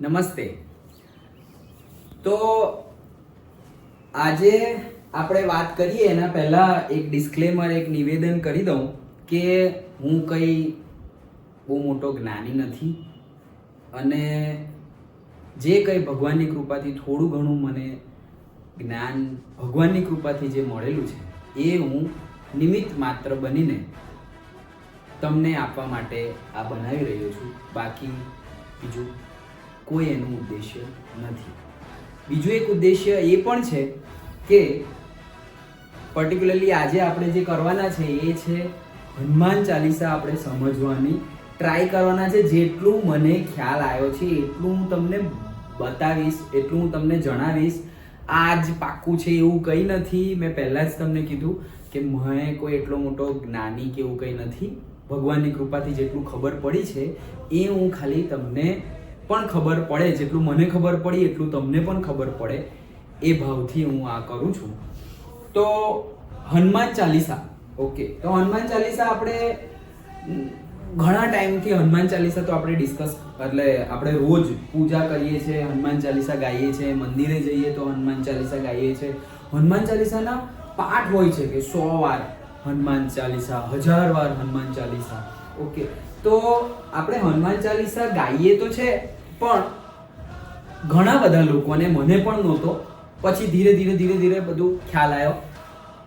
નમસ્તે. તો આજે આપણે વાત કરીએ એના પહેલા એક ડિસ્ક્લેમર, એક નિવેદન કરી દઉં કે હું કંઈ બહુ મોટો જ્ઞાની નથી અને જે કંઈ ભગવાનની કૃપાથી થોડું ઘણું મને જ્ઞાન ભગવાનની કૃપાથી જે મળેલું છે એ હું નિમિત્ત માત્ર બનીને તમને આપવા માટે આ બનાવી રહ્યો છું. બાકી બીજું કોઈ એનું ઉદ્દેશ્ય નથી. બીજું એક ઉદ્દેશ્ય એ પણ છે કે પર્ટિક્યુલરલી આજે આપણે જે કરવાના છે એ છે હનુમાન ચાલીસા આપણે સમજવાની ટ્રાય કરવાના છે. જેટલું મને ખ્યાલ આવ્યો છે એટલું હું તમને બતાવીશ, એટલું હું તમને જણાવીશ. આ જ પાક્કું છે એવું કંઈ નથી. મેં પહેલાં જ તમને કીધું કે મને કોઈ એટલો મોટો જ્ઞાની કે એવું કંઈ નથી. ભગવાનની કૃપાથી જેટલું ખબર પડી છે એ હું ખાલી તમને પણ ખબર પડે, જેટલું મને ખબર પડી એટલું તમને પણ ખબર પડે એ ભાવથી હું આ કરું છું. તો હનુમાન ચાલીસા, ઓકે, તો હનુમાન ચાલીસા આપણે ઘણા ટાઈમથી હનુમાન ચાલીસા તો આપણે ડિસ્કસ, એટલે આપણે રોજ પૂજા કરીએ છીએ, હનુમાન ચાલીસા ગાઈએ છીએ, મંદિરે જઈએ તો હનુમાન ચાલીસા ગાઈએ છીએ. હનુમાન ચાલીસાના પાઠ હોય છે કે 100 વાર હનુમાન ચાલીસા, 1000 વાર હનુમાન ચાલીસા. ઓકે, તો આપણે હનુમાન ચાલીસા ગાઈએ તો છે, પણ ઘણા બધા લોકોને, મને પણ નહોતો, પછી ધીરે ધીરે બધું ખ્યાલ આવ્યો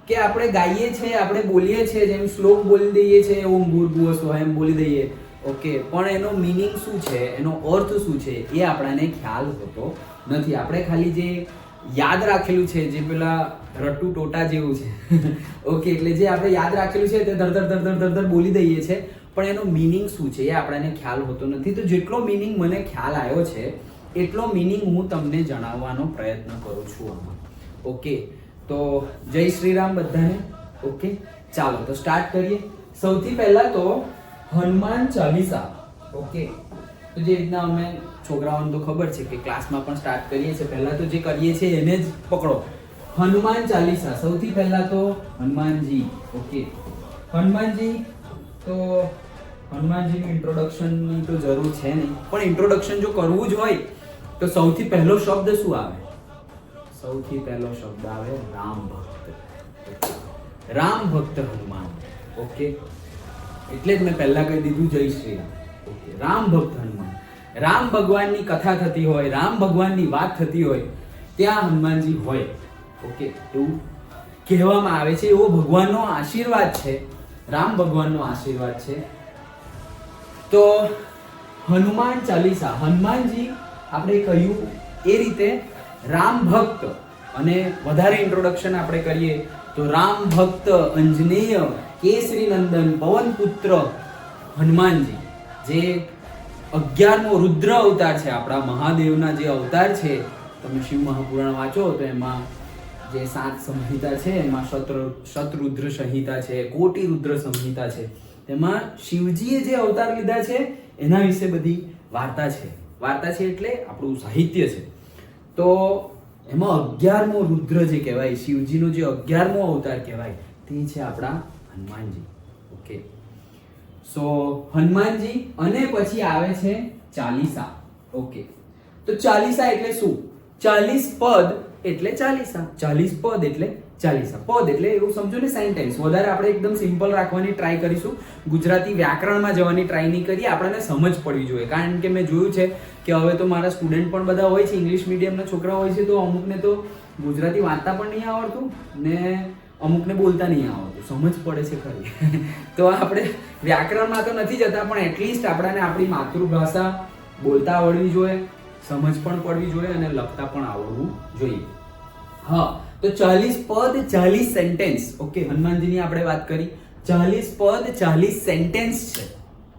કે આપણે ગાઈએ છીએ, આપણે બોલીએ છીએ, જેમ શ્લોક બોલી દઈએ છીએ, ઓમ ભૂર્ભુવઃ સ્વઃ એમ બોલી દઈએ, ઓકે, પણ એનો મિનિંગ શું છે, એનો અર્થ શું છે એ આપણને ખ્યાલ હોતો નથી. આપણે ખાલી જે યાદ રાખેલું છે, જે પેલા રટ્ટુ ટોટા જેવું છે, ઓકે, એટલે જે આપણે યાદ રાખેલું છે તે ધર બોલી દઈએ છીએ, પણ એનો મિનિંગ શું છે એ આપણને ખ્યાલ હોતો નથી. તો જેટલો મિનિંગ મને ખ્યાલ આવ્યો છે એટલો મિનિંગ હું તમને જણાવવાનો પ્રયત્ન કરું છું આમાં. ઓકે, તો જય શ્રી રામ બધાને. ઓકે, ચાલો તો સ્ટાર્ટ કરીએ. સૌથી પહેલા તો હનુમાન ચાલીસા, ઓકે, તો જે રીતના અમે છોકરાઓને તો ખબર છે કે ક્લાસમાં પણ સ્ટાર્ટ કરીએ છીએ, પહેલા તો જે કરીએ છીએ એને જ પકડો. હનુમાન ચાલીસા, સૌથી પહેલા તો હનુમાનજી. ઓકે, હનુમાનજી, તો હનુમાનજીનું ઇન્ટ્રોડક્શનની તો જરૂર છે નહીં, પણ ઇન્ટ્રોડક્શન જો કરવું જ હોય તો સૌથી પહેલો શબ્દ શું આવે? સૌથી પહેલો શબ્દ આવે રામ ભક્ત. રામ ભક્ત હનુમાન. ઓકે, એટલે જ મેં પહેલા કહી દીધું જય શ્રી રામ. ઓકે, રામ ભક્ત હનુમાન. રામ ભગવાનની કથા થતી હોય, રામ ભગવાનની વાત થતી હોય ત્યાં હનુમાનજી હોય. ઓકે, એવું કહેવામાં આવે છે, એવો ભગવાનનો આશીર્વાદ છે, રામ ભગવાનનો આશીર્વાદ છે. તો હનુમાન ચાલીસા, હનુમાનજી આપણે કહ્યું એ રીતે રામ ભક્ત. અને વધારે ઇન્ટ્રોડક્શન આપણે કરીએ તો રામ ભક્ત અંજનેય કેસરી નંદન પવન પુત્ર હનુમાનજી, જે 11મો રુદ્ર અવતાર છે, આપણા મહાદેવના જે અવતાર છે. તમે શિવ મહાપુરાણ વાંચો તો એમાં જે 7 સંહિતા છે એમાં શતરુદ્ર સંહિતા છે, કોટિ રુદ્ર સંહિતા છે, તેમાં શિવજીએ જે અવતાર લીધા છે એના વિશે બધી વાર્તા છે. વાર્તા છે એટલે આપણું સાહિત્ય છે. તો એમાં 11મો રુદ્ર જે કહેવાય, શિવજીનો જે 11મો અવતાર કહેવાય તે છે આપણા હનુમાનજી. ઓકે, સો હનુમાનજી, અને પછી આવે છે ચાલીસા. ઓકે, તો ચાલીસા એટલે શું? 40 પદ એટલે ચાલીસા, 40 પદ એટલે ચાલીસા. પદ એટલે એવું સમજો ને સેન્ટેન્સ. વધારે આપણે એકદમ સિમ્પલ રાખવાની ટ્રાય કરીશું, ગુજરાતી વ્યાકરણમાં જવાની ટ્રાય નહીં કરીએ. આપણને સમજ પડવી જોઈએ, કારણ કે મેં જોયું છે કે હવે તો મારા સ્ટુડન્ટ પણ બધા હોય છે, ઇંગ્લિશ મીડિયમના છોકરા હોય છે, તો અમુકને તો ગુજરાતી વાંચતા પણ નહીં આવડતું ને અમુકને બોલતા નહીં આવડતું. સમજ પડે છે ખરી. તો આપણે વ્યાકરણમાં તો નથી જતા, પણ એટલીસ્ટ આપણને આપણી માતૃભાષા બોલતા આવડવી જોઈએ, સમજ પણ પડવી જોઈએ અને લખતા પણ આવડવું જોઈએ. હા, તો 40 પદ 40 સેન્ટેન્સ. ઓકે, હનુમાનજીની આપણે વાત કરી, 40 પદ 40 સેન્ટેન્સ છે.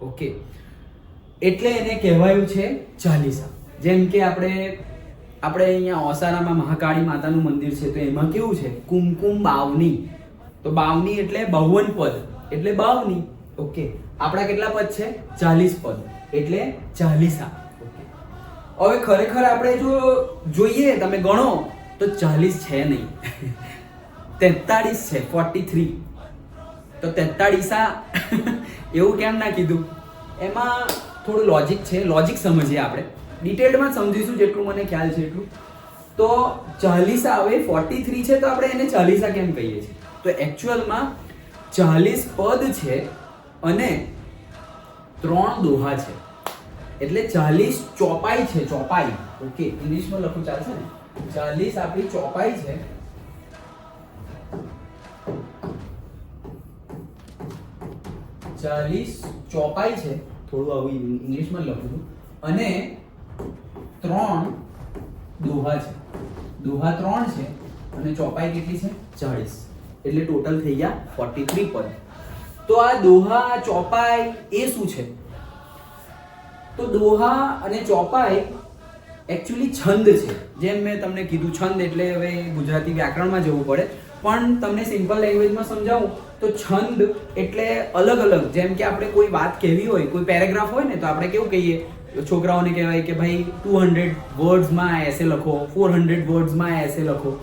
ઓકે, એટલે એને કહેવાયું છે ચાલીસા. જેમ કે આપણે અહીંયા ઓસારામાં મહાકાળી માતાનું મંદિર છે, તો એમાં કેવું છે? કુમકુમ બાવની. તો બાવની એટલે 52 પદ એટલે બાવની. ઓકે, આપણા કેટલા પદ છે? 40 પદ એટલે ચાલીસા. ઓકે, હવે ખરેખર આપણે જો જોઈએ, તમે ગણો તો 40 છે નહીં, 43 છે, 43. તો 43 એવું કેમ ના કીધું? એમાં થોડું લોજિક છે, લોજિક સમજીએ આપણે. ડિટેલમાં સમજીશું જેટલું મને ખ્યાલ છે એટલું. તો ચાલીસા હવે 43 છે તો આપણે એને ચાલીસા કેમ કહીએ છીએ? તો એકચ્યુઅલમાં 40 પદ છે અને 3 દોહા છે, એટલે 40 ચોપાઈ છે. ચોપાઈ, ઓકે, ઇંગ્લિશમાં લખું ચાલશે ને? 40 આપણી ચોપાઈ છે, 40 ચોપાઈ છે, થોડું આવું ઇંગ્લિશમાં લખું છું, અને 3 દોહા છે. દોહા 3 છે અને ચોપાઈ કેટલી છે? 40. એટલે ટોટલ થઈ ગયા 43 પદ. તો આ દોહા ચોપાઈ એ શું છે? તો દોહા અને ચોપાઈ એકચ્યુઅલી છંદ છે. જેમ મેં તમને કીધું, છંદ એટલે હવે ગુજરાતી વ્યાકરણમાં જવું પડે, પણ તમને સિમ્પલ લેંગ્વેજમાં સમજાવું તો છંદ એટલે અલગ અલગ. જેમ કે આપણે કોઈ વાત કહેવી હોય, કોઈ પેરેગ્રાફ હોય ને, તો આપણે કેવું કહીએ, છોકરાઓને કહેવાય કે ભાઈ 200 વર્ડ્સમાં એસે લખો, 400 વર્ડ્સમાં એસે લખો.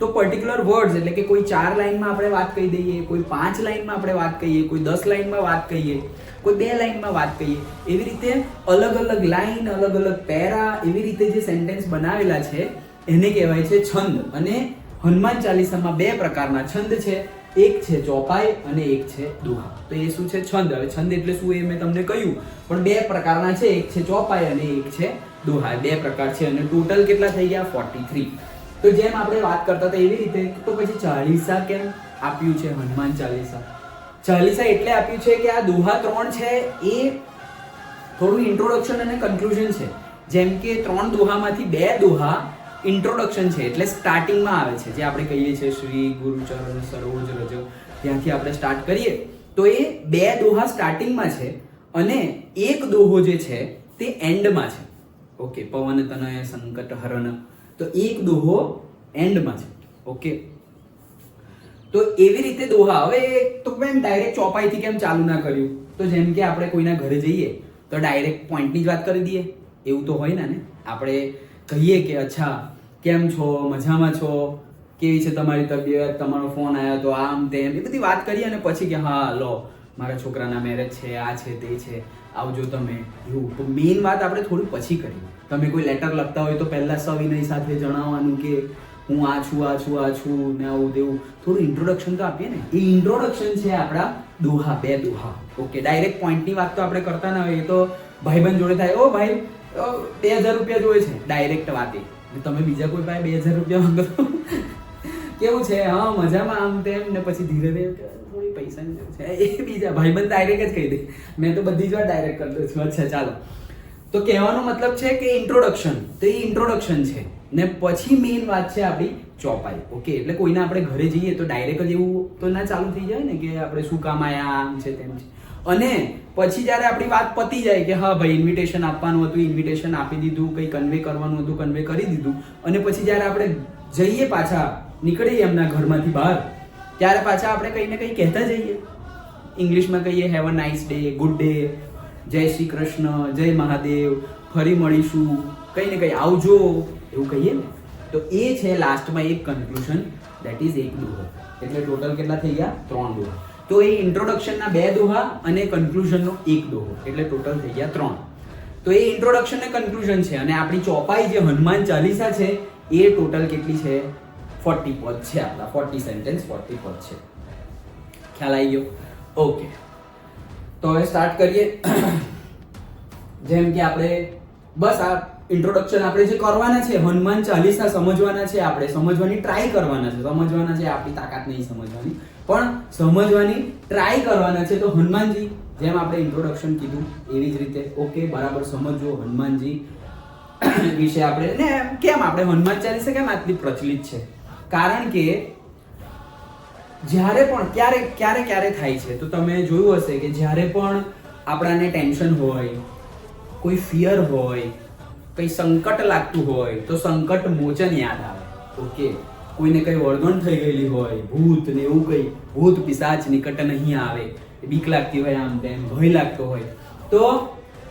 તો પર્ટિક્યુલર વર્ડ્સ એટલે કે કોઈ 4 લાઈનમાં આપણે વાત કહી દઈએ, કોઈ 5 લાઈનમાં આપણે વાત કહીએ, કોઈ 10 લાઈનમાં વાત કહીએ, કોઈ 2 લાઈનમાં વાત કહીએ. એવી રીતે અલગ અલગ લાઈન, અલગ અલગ પેરા, એવી રીતે જે સેન્ટેન્સ બનાવેલા છે એને કહેવાય છે છંદ. અને હનુમાન ચાલીસામાં 2 પ્રકારના છંદ છે, એક છે ચોપાઈ અને એક છે દોહા. તો એ શું છે? છંદ. હવે છંદ એટલે શું એ મેં તમને કહ્યું, પણ 2 પ્રકારના છે, એક છે ચોપાઈ અને એક છે દોહા. 2 પ્રકાર છે અને ટોટલ કેટલા થઈ ગયા? 43. તો જેમ આપણે વાત કરતા હતા એવી રીતે, તો પછી ચાલીસા કેમ આપ્યું છે? હનુમાન ચાલીસા એટલે આપ્યું છે કે આ દોહા 3 છે એ થોડું ઇન્ટ્રોડક્શન અને કન્ક્લુઝન છે. જેમ કે 3 દોહામાંથી 2 દોહા ઇન્ટ્રોડક્શન છે, એટલે સ્ટાર્ટિંગમાં આવે છે. જે આપણે કહીએ છીએ શ્રી ગુરુચરણ સરોજ રજ, ત્યાંથી આપણે સ્ટાર્ટ કરીએ તો એ 2 દોહા સ્ટાર્ટિંગમાં છે અને એક દોહો જે છે તે એન્ડમાં છે. ઓકે, પવન તનય સંકટ હરણ, તો એક દોહો એન્ડમાં છે. ઓકે, તો એવી રીતે દોહા. હવે તો કેમ ડાયરેક્ટ ચોપાઈથી કેમ ચાલુ ના કર્યું? તો જેમ કે આપણે કોઈના ઘરે જઈએ તો ડાયરેક્ટ પોઈન્ટની જ વાત કરી દઈએ, એવું તો હોય ને. આપણે કહીએ કે અચ્છા કેમ છો, મજામાં છો, કેવી છે તમારી તબિયત, તમારો ફોન આવ્યો તો આમ તેમ, એ બધી વાત કરીએ અને પછી કે હા લો મારા છોકરાના મેરેજ છે, આ છે તે છે, આવજો તમે. એવું તો મેઇન વાત આપણે થોડી પછી કરીએ. તમે કોઈ લેટર લખતા હોય તો પહેલા સવિનય સાથે જણાવવાનું કે હું આ છું ને આવું તેવું, થોડું ઇન્ટ્રોડક્શન તો આપીએ ને. એ ઇન્ટ્રોડક્શન છે આપણા દોહા, 2 દોહા. ઓકે, ડાયરેક્ટ પોઈન્ટની વાત તો આપણે કરતા ના હોય. એ તો ભાઈબંધ જોડે થાય, ઓ ભાઈ 2000 રૂપિયા જોઈએ છે, ડાયરેક્ટ વાત. તમે બીજા કોઈ પાસે 2000 રૂપિયા માંગો તો કેવું છે? હા મજામાં, આમ તેમ, ને પછી ધીરે ધીરે થોડી પૈસાની જરૂર છે, એ બીજા ભાઈબંધ ડાયરેક્ટ જ કહી દે. મેં તો બધી જ વાર ડાયરેક્ટ કરતો છું. અચ્છા ચાલો, તો કહેવાનો મતલબ છે કે ઇન્ટ્રોડક્શન, તો એ ઇન્ટ્રોડક્શન છે. ને પછી મેઇન વાત છે આપણી ચોપાઈ. ઓકે, એટલે કોઈને આપણે ઘરે જઈએ તો ડાયરેક્ટ જ એવું તો ના ચાલુ થઈ જાય ને કે આપણે શું કામ આયા, આમ છે તેમ છે. અને પછી જ્યારે આપણી વાત પતી જાય કે હા ભાઈ ઇન્વિટેશન આપવાનું હતું, ઇન્વિટેશન આપી દીધું, કંઈ કન્વે કરવાનું હતું, કન્વે કરી દીધું, અને પછી જ્યારે આપણે જઈએ, પાછા નીકળીએ એમના ઘરમાંથી બહાર, ત્યારે પાછા આપણે કંઈ ને કંઈ કહેતા જઈએ. ઇંગ્લિશમાં કહીએ have a nice day, good day, જય શ્રી કૃષ્ણ, જય મહાદેવ, ફરી મળીશું, કંઈ ને કંઈ આવજો, એવું કહીએ ને. તો એ છે લાસ્ટમાં એક કન્ક્લુઝન, દેટ ઇઝ એક દોહો. એટલે ટોટલ કેટલા થઈ ગયા? 3 દોહા. તો એ ઇન્ટ્રોડક્શનના 2 દોહા અને કન્ક્લુઝનનો 1 દોહો, એટલે ટોટલ થઈ ગયા 3. તો એ ઇન્ટ્રોડક્શન અને કન્ક્લુઝન છે. અને આપણી ચોપાઈ જે હનુમાન ચાલીસા છે એ ટોટલ કેટલી છે? 40 પદ છે આપણા. 40 સેન્ટેન્સ, 40 પદ છે. ખ્યાલ આવી ગયો? ઓકે, તો હવે સ્ટાર્ટ કરીએ. જેમ કે આપણે બસ આ ઇન્ટ્રોડક્શન આપણે જે કરવાના છે, હનુમાન ચાલીસા સમજવાના છે, આપણે સમજવાની ટ્રાય કરવાના છે. સમજવાના છે, આપણી તાકાત નહીં સમજવાની, પણ સમજવાની ટ્રાય કરવાના છે. તો હનુમાનજી, જેમ આપણે ઇન્ટ્રોડક્શન કીધું એવી જ રીતે, ઓકે, બરાબર સમજો હનુમાનજી વિશે. આપણે ને કેમ આપણે હનુમાન ચાલીસા કેમ આટલી પ્રચલિત છે? કારણ કે જ્યારે પણ ક્યારે થાય છે, તો તમે જોયું હશે કે જ્યારે પણ આપણાને ટેન્શન હોય, કોઈ ફિયર હોય, કંઈ સંકટ લાગતું હોય, તો સંકટ મોચન યાદ આવે. ઓકે, કોઈને કંઈ વળગણ થઈ ગયેલી હોય, ભૂત ને એવું કંઈ, ભૂત પિશાચ નિકટ નહીં આવે, બીક લાગતી હોય, આમ તેમ ભય લાગતો હોય, તો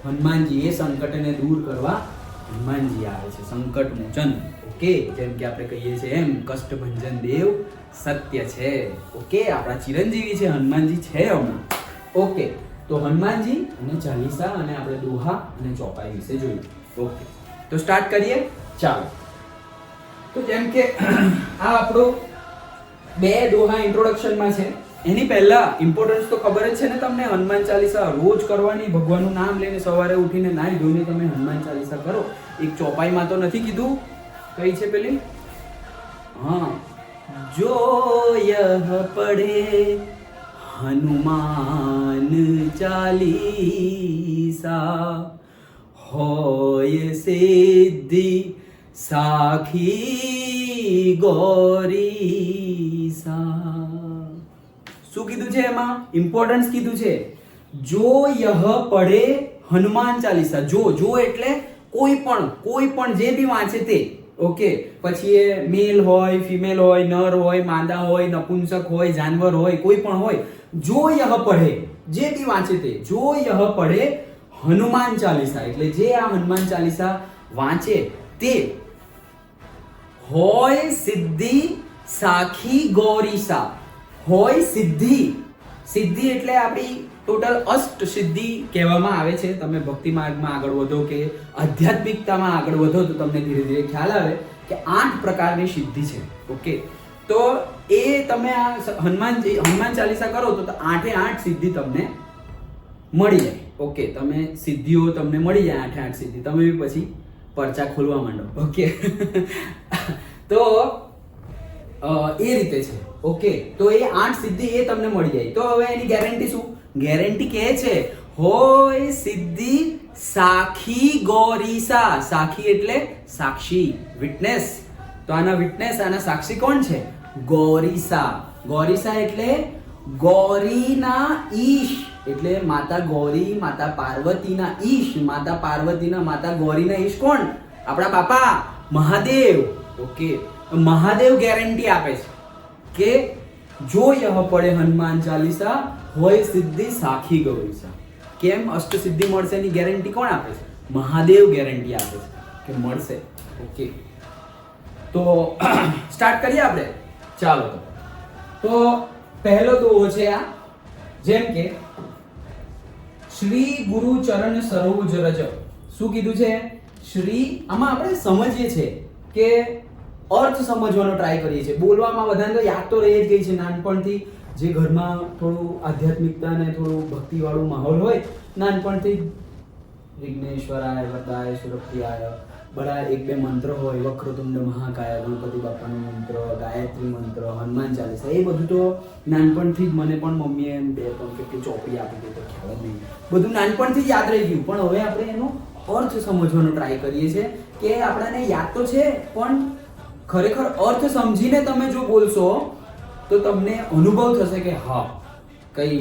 હનુમાનજી એ સંકટને દૂર કરવા હનુમાનજી આવે છે, સંકટ મોચન. ઓકે, જેમ કે આપણે કહીએ છીએ એમ કષ્ટભંજન દેવ સત્ય છે. ઓકે, આપણા ચિરંજીવી છે, હનુમાનજી છે હમણાં. ઓકે, તો હનુમાનજી અને ચાલીસા અને આપણે દોહા અને ચોપાઈ વિશે જોયું. ઓકે, તો સ્ટાર્ટ કરીએ. ચાલો, તો જેમ કે આ આપણો 2 દોહા ઇન્ટ્રોડક્શનમાં છે. એની પહેલા ઇમ્પોર્ટન્સ તો ખબર જ છે ને તમને. હનુમાન ચાલીસા રોજ કરવાની, ભગવાનનું નામ લઈને સવારે ઉઠીને નાઈ ધોઈને તમે હનુમાન ચાલીસા કરો. એક ચોપાઈમાં તો નથી કીધું, કઈ છે પેલી? હા, જો યહ પડે હનુમાન ચાલીસા હોય સિદ્ધિ સાખી ગૌરીસા. શું કીધું છે એમાં? ઇમ્પોર્ટન્સ કીધું છે. જો યહ પડે હનુમાન ચાલીસા. જો એટલે કોઈ પણ જે બી વાંચે તે. ઓકે, પછી એ મેલ હોય, ફિમેલ હોય, નર હોય, માદા હોય, નપુંસક હોય, જાનવર હોય, કોઈ પણ હોય. જો યહ પડે, જે બી વાંચે તે. જો યહ પડે હનુમાન ચાલીસા એટલે જે આ હનુમાન ચાલીસા વાંચે તે હોય સિદ્ધિ સાખી ગૌરીસા. હોય સિદ્ધિ. સિદ્ધિ એટલે આપણી ટોટલ અષ્ટ સિદ્ધિ કહેવામાં આવે છે. તમે ભક્તિ માર્ગમાં આગળ વધો કે આધ્યાત્મિકતામાં આગળ વધો તો તમને ધીરે ધીરે ખ્યાલ આવે કે 8 પ્રકારની સિદ્ધિ છે. ઓકે, તો એ તમે આ હનુમાન ચાલીસા કરો તો 8 સિદ્ધિ તમને મળી જાય. ઓકે, તમે સિદ્ધિઓ તમને મળી જાય 8 સિદ્ધિ. તમે બી પછી પરચા ખોલવા માંડો. ઓકે તો એ રીતે છે. ઓકે, તો એ 8 સિદ્ધિ એ તમને મળી જાય. તો હવે એની ગેરંટી શું? ગેરંટી કહે છે હોય સિદ્ધિ સાખી ગૌરીસા. સાખી એટલે સાક્ષી, વિટનેસ. તો આના વિટનેસ, આના સાક્ષી કોણ છે? ગૌરીસા. ગૌરીસા એટલે ગૌરીના ઈશ, એટલે માતા ગૌરી, માતા પાર્વતીના ઈશ. માતા પાર્વતીના, માતા ગૌરીના ઈશ કોણ? આપણા બાપા મહાદેવ. ઓકે, મહાદેવ ગેરંટી આપે છે કે જો યહ પડે હનુમાન ચાલીસા હોય સિદ્ધિ સાખી ગૌરીસા. કેમ અષ્ટ સિદ્ધિ મળશે એની ગેરંટી કોણ આપે છે? મહાદેવ ગેરંટી આપે છે કે મળશે. ઓકે, તો સ્ટાર્ટ કરીએ આપણે. ચાલો, તો પહેલો દોહો છે આ. જેમ કે શ્રી ગુરુ ચરણ સરોજ રજ. શું કીધું છે? શ્રી. આમાં આપણે સમજીએ છે કે અર્થ સમજવાનો ટ્રાય કરીએ છીએ. બોલવામાં બધાને તો યાદ તો રહી જ ગઈ છે નાનપણથી. જે ઘરમાં થોડું આધ્યાત્મિકતા ને થોડું ભક્તિવાળું માહોલ હોય, નાનપણથી વિઘ્નેશ્વરાય વરદાય સુરપ્રિયાય બડા 1-2 મંત્ર હોય. વક્રતુંડ મહાકાય, ગણપતિ બાપાનો મંત્ર, ગાયત્રી મંત્ર, હનુમાન ચાલીસા, એ બધું તો નાનપણથી જ મને પણ મમ્મીએ એમ 2-3 કેટલી ચોપડી આપી દીધી તો ખ્યાલ જ નહીં. બધું નાનપણથી જ યાદ રહી ગયું. પણ હવે આપણે એનો અર્થ સમજવાનો ટ્રાય કરીએ છીએ કે આપણાને યાદ તો છે પણ ખરેખર અર્થ સમજીને તમે જો બોલશો તો તમને અનુભવ થશે કે હા કઈ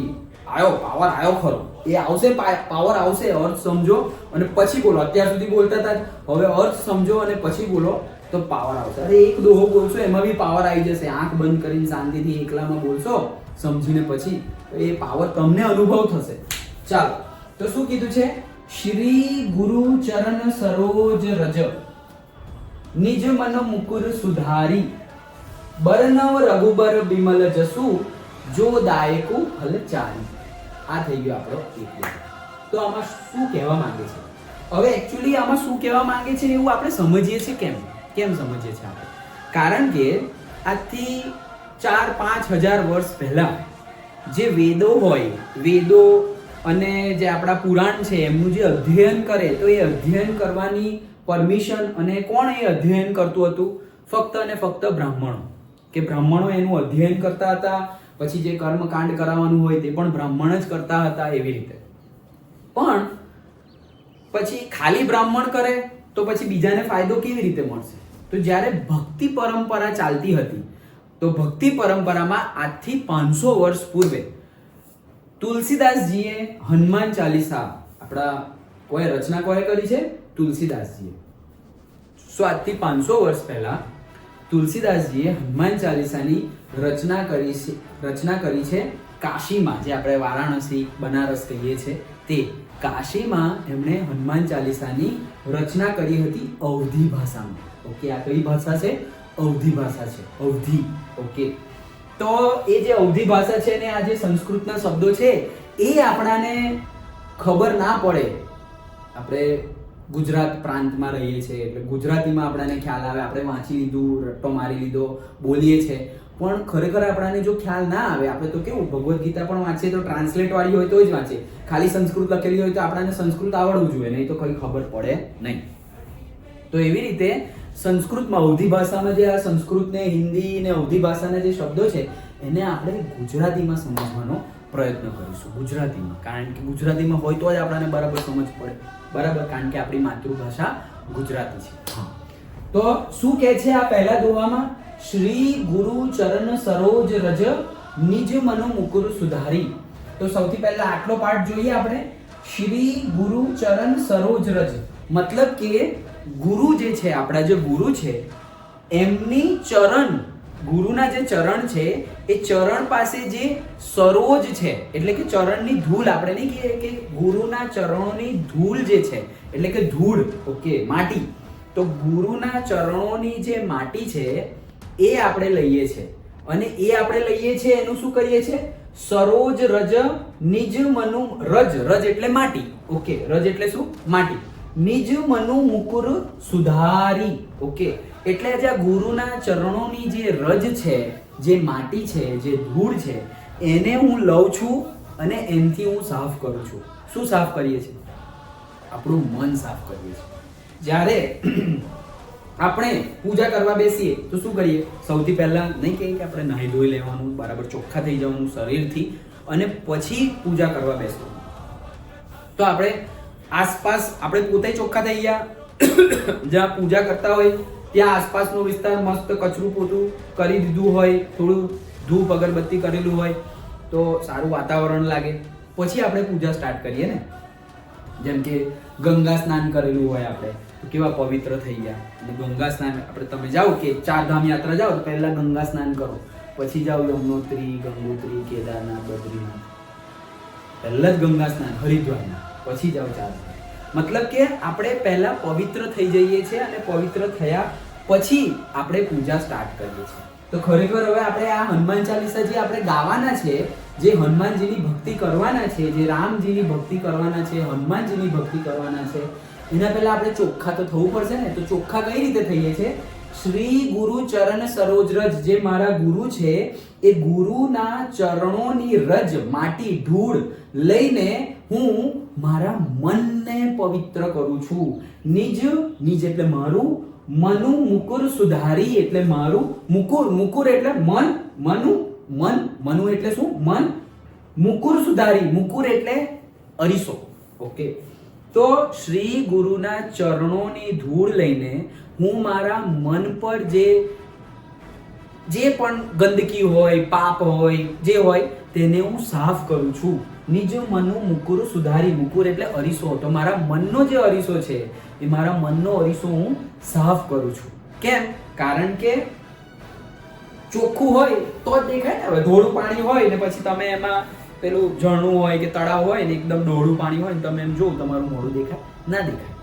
આયો, પાવર આયો ખરો. એ આવશે, પાવર આવશે. અર્થ સમજો અને પછી બોલો. અત્યાર સુધી બોલતા હતા, હવે અર્થ સમજો અને પછી બોલો તો પાવર આવશે. અરે એક દોહો બોલશો એમાં બી પાવર આવી જશે. આંખ બંધ કરીને શાંતિથી એકલામાં બોલશો સમજીને પછી, તો એ પાવર તમને અનુભવ થશે. ચાલો, તો શું કીધું છે? શ્રી ગુરુ ચરણ સરોજ રજ નિજ મન મુકુર સુધારી બરનવ રઘુબર બિમલ જસુ જો દાયકુ હલ ચારી. આ થઈ ગયો આપણો એક. તો આમાં શું કહેવા માંગે છે? હવે એકચ્યુઅલી આમાં શું કહેવા માંગે છે એવું આપણે સમજીએ છીએ. કેમ સમજીએ છીએ આપણે? કારણ કે આજથી 4-5 હજાર વર્ષ પહેલા જે વેદો હોય, વેદો અને જે આપણા પુરાણ છે એમનું જે અધ્યયન કરે, તો એ અધ્યયન કરવાની પરમિશન અને કોણ એ અધ્યયન કરતું હતું? ફક્ત અને ફક્ત બ્રાહ્મણો. કે બ્રાહ્મણો એનું અધ્યયન કરતા હતા. પછી જે કર્મકાંડ કરાવવાનું હોય તે પણ બ્રાહ્મણ જ કરતા હતા. એવી રીતે. પણ પછી ખાલી બ્રાહ્મણ કરે તો પછી બીજાને ફાયદો કેવી રીતે મળશે? તો જ્યારે ભક્તિ પરંપરા ચાલતી હતી, તો ભક્તિ પરંપરામાં આજથી 500 વર્ષ પૂર્વે તુલસીદાસજીએ હનુમાન ચાલીસા આપણા રચના કોએ કરી છે? તુલસીદાસજીએ. આજથી 500 વર્ષ પહેલા તુલસીદાસજીએ હનુમાન ચાલીસાની રચના કરી છે કાશીમાં. જે આપણે વારાણસી, બનારસ કહીએ છીએ તે કાશીમાં એમણે હનુમાન ચાલીસાની રચના કરી હતી અવધી ભાષામાં. ઓકે, આ કઈ ભાષા છે? અવધી ભાષા છે. અવધી. ઓકે, તો એ જે અવધી ભાષા છે ને આ જે સંસ્કૃતના શબ્દો છે એ આપણાને ખબર ના પડે. આપણે ગુજરાત પ્રાંતમાં રહીએ છીએ એટલે ગુજરાતીમાં આપણને ખ્યાલ આવે, આપણે વાંચી લીધું, રટ્ટો મારી લીધો, બોલીએ છીએ, પણ ખરેખર આપણને જો ખ્યાલ ના આવે, આપણે તો કેવું ભગવદ્ ગીતા પણ વાંચીએ તો ટ્રાન્સલેટ વાળી હોય તો જ વાંચીએ, ખાલી સંસ્કૃત લખેલી હોય તો આપણને સંસ્કૃત આવડવું જોઈએ, નહીં તો કઈ ખબર પડે નહીં. તો એવી રીતે સંસ્કૃતમાં અવધી ભાષામાં જે આ સંસ્કૃત ને હિન્દી ને અવધી ભાષાના જે શબ્દો છે એને આપણે ગુજરાતીમાં સમજવાનો પ્રયત્ન કરીશું, ગુજરાતીમાં, કારણ કે ગુજરાતીમાં હોય તો જ આપણને બરાબર સમજ પડે, બરાબર, કારણ કે આપણી માતૃભાષા ગુજરાતી છે. તો શું કહે છે આ પહેલા દોહામાં? શ્રી ગુરુ ચરણ સરોજ રજ નિજ મનો મુકુર સુધારી. તો સૌથી પહેલા આટલો પાઠ જોઈએ આપણે. શ્રી ગુરુ ચરણ સરોજ રજ મતલબ કે ગુરુ જે છે, આપણા જે ગુરુ છે એમની ચરણ, ગુરુના જે ચરણ છે એ ચરણ પાસે જે સરોજ છે એટલે કે ચરણની ધૂળ, આપણે નહીં કહીએ કે ગુરુના ચરણોની ધૂળ જે છે એટલે કે ધૂળ, ઓકે, માટી. તો ગુરુના ચરણોની જે માટી છે એ આપણે લઈએ છીએ, અને એ આપણે લઈએ છીએ એનું શું કરીએ છીએ? સરોજ રજ નિજ મનુ, રજ, રજ એટલે માટી, ઓકે, રજ એટલે શું? માટી. નિજ મનુ મુકુર સુધારી, ઓકે, એટલે જે ગુરુના ચરણોની જે રજ છે, જે માટી છે, જે ધૂળ છે, એને હું લઉં છું અને એનથી હું સાફ કરું છું. શું સાફ કરીએ છીએ? આપણું મન સાફ કરીએ છીએ. જ્યારે આપણે પૂજા કરવા બેસીએ તો શું કરીએ? સૌથી પહેલા નહીં કહીએ કે આપણે નાહી ધોઈ લેવાનું, બરાબર ચોખ્ખા થઈ જવાનું શરીરથી, અને પછી પૂજા કરવા બેસવું. તો આપણે આસપાસ આપણે પોતે ચોખ્ખા થઈ ગયા, જ્યાં પૂજા કરતા હોય ત્યાં આસપાસનો વિસ્તાર મસ્ત કચરું પોતું કરી દીધું હોય, થોડું ધૂપ અગરબત્તી કરેલું હોય તો સારું વાતાવરણ લાગે. પછી આપણે પૂજા સ્ટાર્ટ કરીએ ને, જેમ કે ગંગા સ્નાન કરેલું હોય આપણે તો કેવા પવિત્ર થઈ ગયા. અને ગંગા સ્નાન આપણે, તમે જાઓ કે ચારધામ યાત્રા જાઓ તો પહેલા ગંગા સ્નાન કરો, પછી જાઓ યમનોત્રી, ગંગોત્રી, કેદારનાથ, બદ્રીનાથ, પહેલા જ ગંગા સ્નાન હરિદ્વારના, પછી જાઓ ચારધામ. મતલબ કે આપણે પહેલા પવિત્ર થઈ જઈએ છીએ અને પવિત્ર થયા પછી આપણે પૂજા સ્ટાર્ટ કરીએ છીએ. તો ખરેખર હવે આપણે આ હનુમાન ચાલીસા જે આપણે ગાવાના છે, જે હનુમાનજીની ભક્તિ કરવાના છે, જે રામજીની ભક્તિ કરવાના છે, હનુમાનજીની ભક્તિ કરવાના છે, એના પહેલા આપણે ચોખ્ખા તો થવું પડશે ને. તો ચોખ્ખા કઈ રીતે થઈએ છે? શ્રી ગુરુ ચરણ સરોજ રજ, જે મારા ગુરુ છે એ ગુરુના ચરણોની રજ, માટી, ધૂળ લઈને હું મારા મનને પવિત્ર કરું છું. નિજ, નિજ એટલે મારું, મનુ મુકુર સુધારી એટલે મારું, મુકુર, મુકુર એટલે મન, મનુ, મન, મનુ એટલે શું? મન, મુકુર સુધારી, મુકુર એટલે અરીસો, ઓકે. તો શ્રી ગુરુના ચરણોની ધૂળ લઈને હું મારા મન પર જે પણ ગંદકી હોય, પાપ હોય, જે હોય તેને હું સાફ કરું છું. નિજ મનુ મુકુર સુધારી, મુકુર એટલે અરીસો. તો મારા મનનો જે અરીસો છે એ મારા મનનો અરીસો હું સાફ કરું છું. કેમ? કારણ કે ચોખ્ખું હોય તો જ દેખાય ને. હવે ધોળું પાણી હોય ને પછી તમે એમાં પેલું ઝરણું હોય કે તળાવ હોય ને એકદમ ડોળું પાણી હોય ને તમે એમ જો તમારું મોઢું દેખાય? ના દેખાય.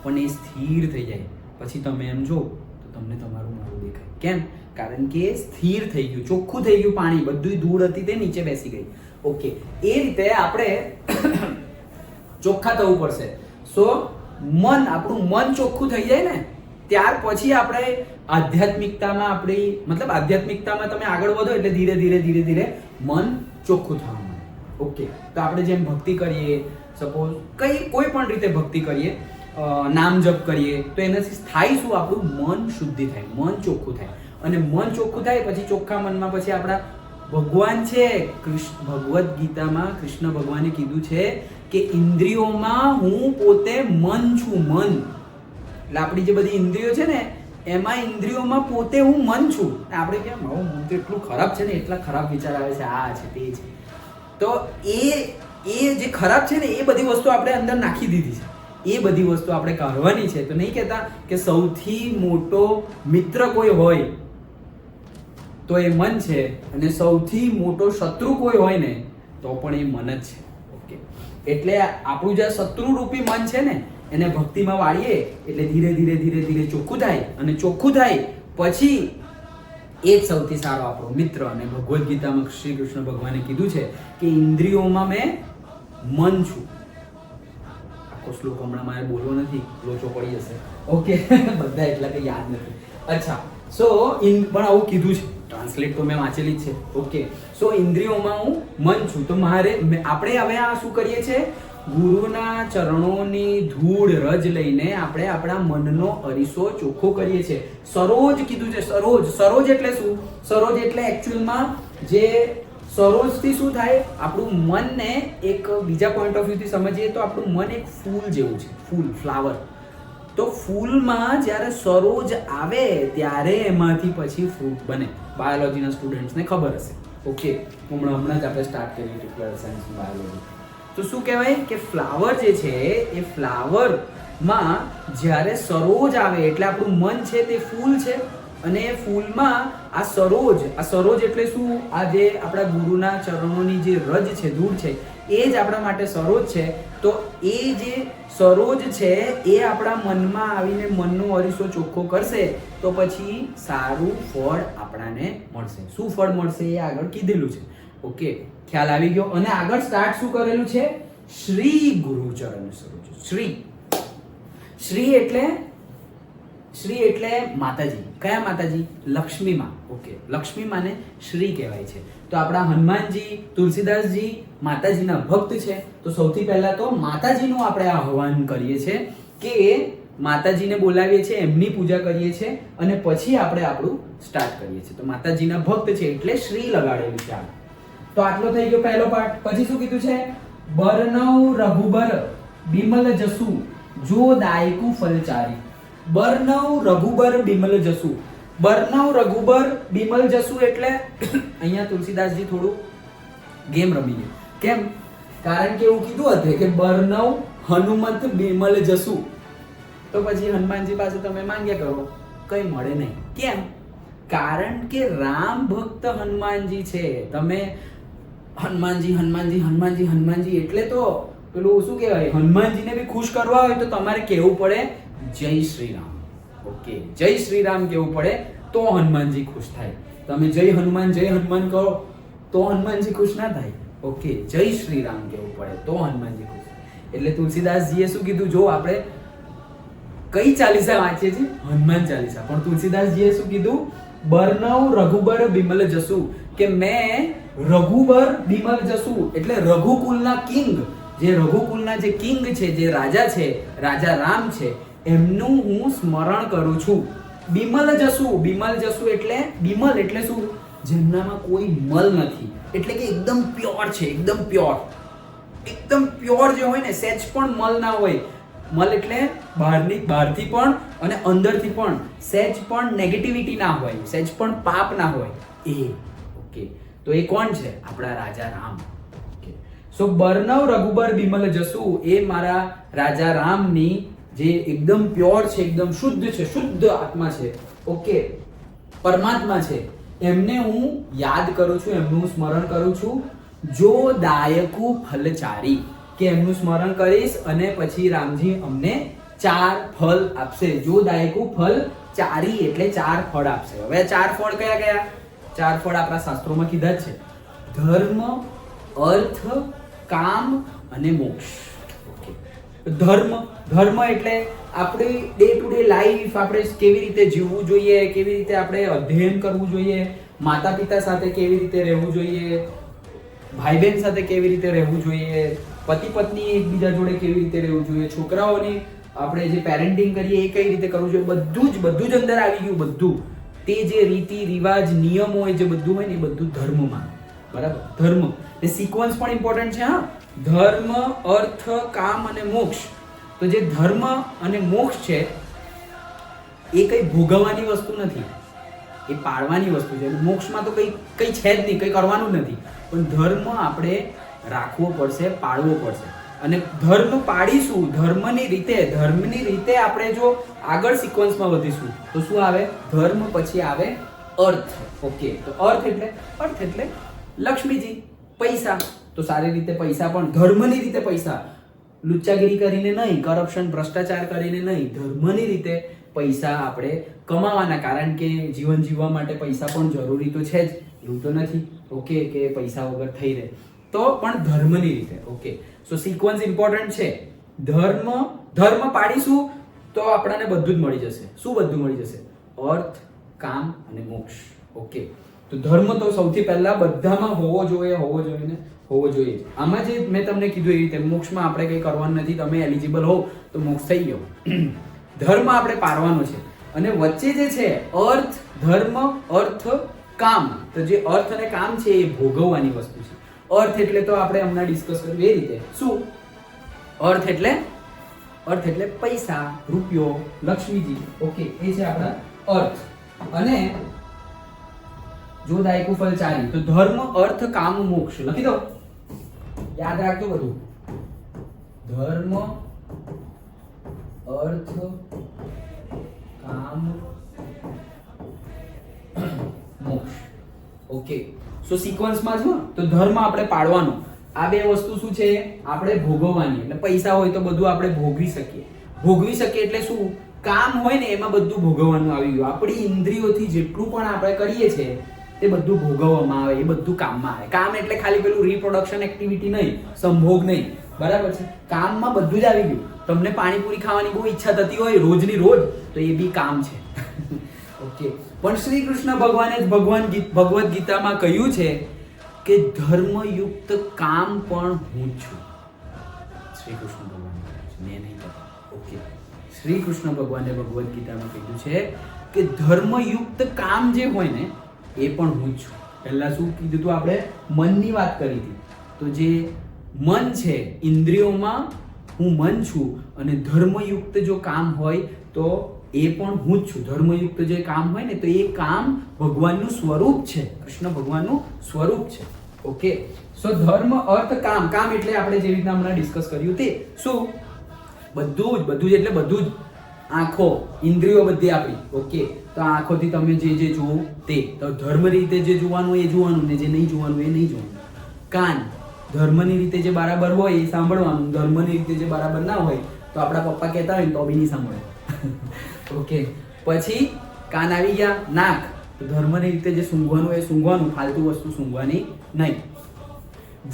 પણ એ સ્થિર થઈ જાય પછી તમે એમ જો તો તમને તમારું મોઢું દેખાય. કેમ? કારણ કે સ્થિર થઈ ગયું, ચોખ્ખું થઈ ગયું પાણી, બધું ધૂળ હતી તે નીચે બેસી ગઈ, ઓકે. એ રીતે આપણે ચોખ્ખા થવું પડશે. સો મન, આપણું મન ચોખ્ખું થઈ જાય ને ત્યાર પછી આપણે આધ્યાત્મિકતામાં, આપણી મતલબ આધ્યાત્મિકતામાં તમે આગળ વધો એટલે ધીરે ધીરે ધીરે ધીરે મન ચોખ્ખું થવા માંડે, ઓકે. તો આપણે જેમ ભક્તિ કરીએ, સપોઝ કોઈ પણ રીતે ભક્તિ કરીએ, નામ જપ કરીએ તો એનાથી થાય શું? આપણું મન શુદ્ધિ થાય, મન ચોખ્ખું થાય. અને મન ચોખ્ખું થાય પછી ચોખ્ખા મનમાં પછી આપણા ભગવાન છે, ભગવદ્ ગીતામાં કૃષ્ણ ભગવાને કીધું છે કે ઇન્દ્રિયોમાં હું પોતે મન છું, મન. એટલે આપણી જે બધી ઇન્દ્રિયો છે ને એમાં ઇન્દ્રિયોમાં પોતે હું મન છું. આપણે કેમ મારું મન તો એટલું ખરાબ છે ને, એટલા ખરાબ વિચાર આવે છે, આ છે તે છે. તો એ જે ખરાબ છે ને એ બધી વસ્તુ આપણે અંદર નાખી દીધી છે. એ બધી વસ્તુ આપણે કાઢવાની છે. તો નહીં કહેતા કે સૌથી મોટો મિત્ર કોઈ હોય તો એ મન છે, અને સૌથી મોટો શત્રુ કોઈ હોય ને તો પણ એ મન જ છે, ઓકે. એટલે આપણું જે શત્રુ રૂપી મન છે ને એને ભક્તિમાં વાળીએ એટલે ધીરે ધીરે ધીરે ધીરે ચોખ્ખું થાય, અને ચોખ્ખું થાય પછી એ જ સૌથી સારો આપણો મિત્ર. અને ભગવદ્ ગીતામાં શ્રી કૃષ્ણ ભગવાને કીધું છે કે ઇન્દ્રિયોમાં મેં મન છું. આખો શ્લોક હમણાં મારે બોલવો નથી, લોચો પડી જશે. ઓકે બધા એટલા કંઈ યાદ નથી. અચ્છા, સો પણ આવું કીધું છે, ટ્રાન્સલેટ તો મેં વાંચેલી જ છે. ઓકે, સો ઇન્દ્રિયોમાં હું મન છું. તો આપણે હવે આ શું કરીએ છીએ? ગુરુના ચરણોની ધૂળ રજ લઈને આપણે આપણા મનનો અરીસો ચોખ્ખો કરીએ છીએ. સરોજ કીધું છે, સરોજ. સરોજ એટલે શું? સરોજ એટલે એકચ્યુઅલમાં જે સરોજથી શું થાય, આપણું મનને એક બીજા પોઈન્ટ ઓફ વ્યૂથી સમજીએ તો આપણું મન એક ફૂલ જેવું છે, ફૂલ, ફ્લાવર. તો ફૂલમાં જ્યારે સરોજ આવે ત્યારે એમાંથી પછી ફ્રૂટ બને. બાયોલોજીના સ્ટુડન્ટ્સને ખબર હશે. ઓકે, હમણાં જ આપણે સ્ટાર્ટ કર્યું હતું પ્લસ સાયન્સ બાયોલોજી. તો શું કહેવાય કે ફ્લાવર જે છે એ ફ્લાવરમાં જ્યારે સરોજ આવે એટલે આપણું મન છે તે ફૂલ છે, અને એ ફૂલમાં આ સરોજ એટલે શું? આ જે આપણા ગુરુના ચરણોની જે રજ છે, ધૂળ છે, એ જ આપણા માટે સરોજ છે. તો એ જે સરોજ છે એ આપણા મનમાં આવીને મનનો અરીસો ચોખ્ખો કરશે તો પછી સારું ફળ આપણાને મળશે. શું ફળ મળશે એ આગળ કીધેલું છે. ઓકે, ખ્યાલ આવી ગયો. અને આગળ સ્ટાર્ટ શું કરેલું છે? શ્રી ગુરુચરણ સરોજ. શ્રી એટલે માતાજી. કયા માતાજી? લક્ષ્મી માં. ઓકે, લક્ષ્મી માને શ્રી કહેવાય છે. તો આપણા હનુમાનજી, તુલસીદાસજી માતાજીના ભક્ત છે. તો સૌથી પહેલા તો માતાજીનું આપણે આહ્વાન કરીએ છીએ કે માતાજીને બોલાવીએ છીએ, એમની પૂજા કરીએ છીએ અને પછી આપણે આપણું સ્ટાર્ટ કરીએ છીએ. તો માતાજીના ભક્ત છે એટલે શ્રી લગાડેલું છે. તો આટલો થઈ ગયો પહેલો પાર્ટ. પછી શું કીધું છે? બરનવ રઘુબર બિમલ જસુ જો દાયકુ ફલચારી. બરનવ રઘુબર બિમલ જસુ. બરનવ રઘુબર બિમલ જસુ એટલે અહીંયા તુલસીદાસજી થોડું ગેમ રમી ગયા. કેમ? કારણ કે એવું કીધું હતું કે બરનવ હનુમંત બિમલ જસુ. તો પછી હનુમાનજી પાસે તમે માંગ્યા કરો, કઈ મળે નહીં. કેમ? કારણ કે રામ ભક્ત હનુમાનજી છે. તમે હનુમાનજી એટલે તો પેલું શું કહેવાય, હનુમાનજીને બી ખુશ કરવા હોય તો તમારે કહેવું પડે જય શ્રી રામ. ઓકે, જય શ્રી રામ કહેવું પડે તો હનુમાનજી ખુશ થાય. તમે જય હનુમાન કહો તો હનુમાનજી ખુશ ના થાય. ઓકે, જય શ્રી રામ કહેવું પડે તો હનુમાનજી ખુશ થાય. એટલે તુલસીદાસજીએ શું કીધું? જો આપણે કઈ ચાલીસા વાંચીએ છીએ? હનુમાન ચાલીસા. પણ તુલસીદાસજીએ શું કીધું? બરનવ રઘુબર બિમલ જસુ, કે મેં રઘુબર બિમલ જસુ એટલે રઘુકુલના કિંગ, જે રઘુકુલના જે કિંગ છે, જે રાજા છે, રાજા રામ છે, એમનું હું સ્મરણ કરું છું. બિમલ જસુ એટલે બિમલ એટલે શું? જેમનામાં કોઈ મલ નથી, એટલે કે એકદમ પ્યોર છે. એકદમ પ્યોર જે હોય ને, સેજ પણ મલ ના હોય. મલ એટલે બહારથી પણ અને અંદરથી પણ સેજ પણ નેગેટિવિટી ના હોય, સેજ પણ પાપ ના હોય એ. ઓકે, તો એ કોણ છે? આપણા રાજા રામ. ઓકે, સો બરનવ રઘુબર બિમલ જસુ એ મારા રાજા રામની જે એકદમ પ્યોર છે, એકદમ શુદ્ધ છે, શુદ્ધ આત્મા છે. ઓકે, પરમાત્મા છે, એમને હું યાદ કરું છું, એમનું સ્મરણ કરું છું. જો દાયકુ ફલચારી, કે એમનું સ્મરણ કરીશ અને પછી રામજી અમને 4 ફળ આપશે. જો દાયકુ ફલ ચારી એટલે 4 ફળ આપશે. હવે 4 ફળ કયા? 4 ફળ આપણા શાસ્ત્રોમાં કીધા જ છે: ધર્મ, અર્થ, કામ અને મોક્ષ. ઓકે, ધર્મ એટલે આપણી ડે ટુ ડે લાઈફ, આપણે કેવી રીતે જીવવું જોઈએ, કેવી રીતે આપણે અધ્યયન કરવું જોઈએ, માતા પિતા સાથે કેવી રીતે રહેવું જોઈએ, ભાઈ બહેન સાથે કેવી રીતે રહેવું જોઈએ, પતિ પત્ની એકબીજા જોડે કેવી રીતે રહેવું જોઈએ, છોકરાઓની આપણે જે પેરેન્ટિંગ કરીએ એ કઈ રીતે કરવું જોઈએ, બધું જ અંદર આવી ગયું. બધું તે જે રીતિ રિવાજ નિયમો હોય, જે બધું હોય ને એ બધું ધર્મમાં. બરાબર? ધર્મ એ સિક્વન્સ પણ ઇમ્પોર્ટન્ટ છે. હા, ધર્મ, અર્થ, કામ અને મોક્ષ. તો જે ધર્મ અને મોક્ષ છે એ કઈ ભોગવવાની વસ્તુ નથી, એ પાળવાની વસ્તુ છે. મોક્ષમાં તો કઈ છે જ નહીં, કઈ કરવાનું નથી. પણ ધર્મ આપણે રાખવો પડશે, પાળવો પડશે. અને ધર્મ પાડીશું ધર્મની રીતે આપણે જો આગળ સિક્વન્સમાં વધીશું તો શું આવે? ધર્મ પછી આવે અર્થ. ઓકે, તો અર્થ એટલે લક્ષ્મીજી, પૈસા. તો સારી રીતે પૈસા, પણ ધર્મની રીતે પૈસા, લુચ્ચાગીરી કરીને નહીં, કરપ્શન ભ્રષ્ટાચાર કરીને નહીં, ધર્મની રીતે પૈસા આપણે કમાવાના. કારણ કે જીવન જીવવા માટે પૈસા પણ જરૂરી તો છે જ, એવું તો નથી ઓકે કે પૈસા વગર થઈ રહે, તો પણ ધર્મની રીતે. ઓકે, સો સિક્વન્સ ઇમ્પોર્ટન્ટ છે. ધર્મ ધર્મ પાડીશું તો આપણને બધું જ મળી જશે. શું બધું મળી જશે? અર્થ, કામ અને મોક્ષ. ઓકે, તો ધર્મ તો સૌથી પહેલા બધામાં હોવો જોઈએ. આમાં જે મેં તમને કીધું એ રીતે મોક્ષમાં આપણે કંઈ કરવાનું નથી. તમે એલિજિબલ હો તો મોક્ષ થઈ ગયો. ધર્મ આપણે પારવાનો છે. અને વચ્ચે જે છે અર્થ, ધર્મ, અર્થ, કામ. તો જે અર્થ અને કામ છે એ ભોગવવાની વસ્તુ છે. અર્થ એટલે તો આપણે હમણાં ડિસ્કસ કર્યું એ રીતે. શું અર્થ એટલે? અર્થ એટલે પૈસા, રૂપિયો, લક્ષ્મીજી. ઓકે, એ છે આપણા અર્થ. અને જો દાયકુ ફલ ચારી, તો ધર્મ, અર્થ, કામ, મોક્ષ લખી દો. યાદ રાખજો બધું. ધર્મ, અર્થ, કામ, મોક્ષ. ઓકે, સો સિક્વન્સમાં જો તો ધર્મ આપણે પાડવાનો. આ બે વસ્તુ શું છે? આપણે ભોગવવાની. એટલે પૈસા હોય તો બધું આપણે ભોગવી શકીએ એટલે શું? કામ હોય ને એમાં બધું ભોગવવાનું આવી ગયું. આપણી ઇન્દ્રિયોથી જેટલું પણ આપણે કરીએ છીએ તે બધું ભોગવવામાં આવે, એ બધું કામમાં આવે. કામ એટલે ખાલી પેલું રિપ્રોડક્શન એક્ટિવિટી નહીં, સંભોગ નહીં, બરાબર છે? કામમાં બધું જ આવી ગયું. તમને પાણીપુરી ખાવાની બહુ ઈચ્છા થતી હોય રોજની રોજ, તો એ બી કામ છે. ઓકે, પણ શ્રી કૃષ્ણ ભગવાને ભગવદ્ ગીતામાં કહ્યું છે કે ધર્મયુક્ત કામ પણ હું છું. શ્રી કૃષ્ણ ભગવાન, મેં નહીં કહેતા. ઓકે, શ્રી કૃષ્ણ ભગવાને ભગવદ્ ગીતામાં કહ્યું છે કે ધર્મયુક્ત કામ જે હોય ને એ પણ હું છું. પહેલા શું કીધું હતું આપણે? મનની વાત કરી હતી. તો જે મન છે, ઇન્દ્રિયોમાં હું મન છું, અને ધર્મયુક્ત જો કામ હોય તો એ પણ હું જ છું. ધર્મયુક્ત જે કામ હોય ને તો એ કામ ભગવાનનું સ્વરૂપ છે, કૃષ્ણ ભગવાનનું સ્વરૂપ છે. ઓકે, સો ધર્મ, અર્થ, કામ. કામ એટલે આપણે જે રીતના હમણાં ડિસ્કસ કર્યું તે શું? બધું જ એટલે બધું જ. આંખો, ઇન્દ્રિયો બધી આપણી. ઓકે, તો આંખોથી તમે જે જોવો તે, તો ધર્મ રીતે જે જોવાનું એ જોવાનું, ને જે નહીં જોવાનું એ નહીં જોવાનું. કાન, ધર્મની રીતે જે બરાબર હોય એ સાંભળવાનું, ધર્મની રીતે જે બરાબર ના હોય તો આપણા પપ્પા કહેતા હોય તો બી નહીં સાંભળવાનું. ઓકે, પછી કાન આવી ગયા. નાક, તો ધર્મની રીતે જે સૂંઘવાનું એ સૂંઘવાનું, ફાલતુ વસ્તુ સૂંઘવાની નહીં.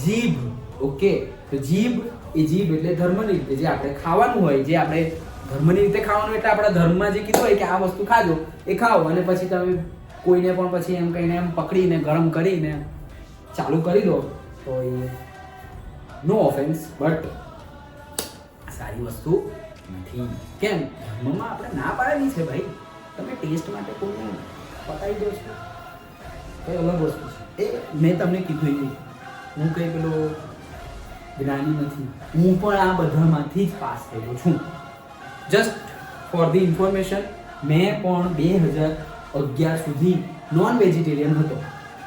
જીભ, ઓકે, તો જીભ એટલે ધર્મની રીતે જે આપણે ખાવાનું હોય, જે આપણે ધર્મની રીતે ખાવાનું એટલે આપણા ધર્મમાં જે કીધું હોય કે આ વસ્તુ ખાજો એ ખાઓ, અને પછી તમે કોઈને પણ પછી એમ કહીને એમ પકડીને ગરમ કરીને ચાલુ કરી દો તો એ નો ઓફેન્સ, બટ સારી વસ્તુ નથી. કેમ? ધર્મમાં આપણે ના પાડેલી છે ભાઈ. તમે ટેસ્ટ માટે કોઈને પતાવી દો છો, કઈ અલગ વસ્તુ છે. એ મેં તમને કીધું એ હું કઈ પેલો જ્ઞાની નથી. હું પણ આ બધામાંથી જ પાસ થયેલો છું. જસ્ટ ફોર ધી ઇન્ફોર્મેશન, મેં પણ 2011 સુધી નોન વેજીટેરિયન હતો,